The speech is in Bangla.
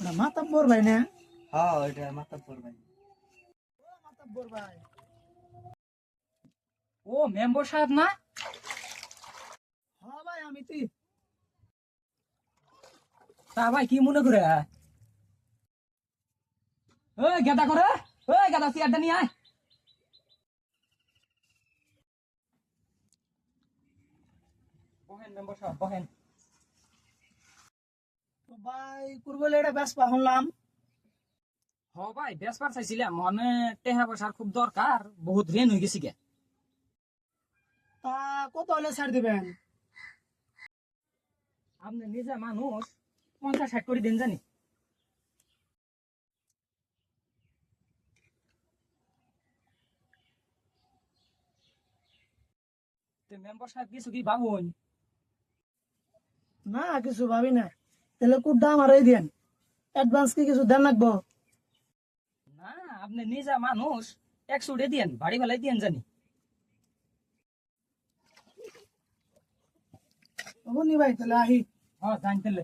ওটা মাতাব্বর ভাই না? হ্যাঁ ওইটা মাতাব্বর ভাই। ও মাতাব্বর ভাই। ও মেম্বার সাহেব না? হ্যাঁ ভাই আমি তুই। তা ভাই কি মনে করে? ওই গাদা করে, ওই গাদা চেয়ারটা নিয়ে আয়। বহেন মেম্বার সাহেব বহেন। তো ভাই কুরবলে এটা বেশ শুনলাম। হ ভাই বেসবার চাইছিলাম মানে টেহা পয়সার খুব দরকার, বহুত ঋণ হয়ে গেছি গে। তা কত হলে ছাড় দিবেন? আপনি নিজে মানুষ, 50-60 করে দিন জানি। মেম্বার সাহেব কিছু কি ভাবুন? না কিছু ভাবি না। তাহলে কুড় আমারই দেন। অ্যাডভান্স কি কিছু দেন লাগবো? না আপনি নিজে মানুষ, 100 দিন বাড়ি ফেলাই দিন জানি। নি ভাই তাহলে আহি। হ্যাঁ জানতেলে।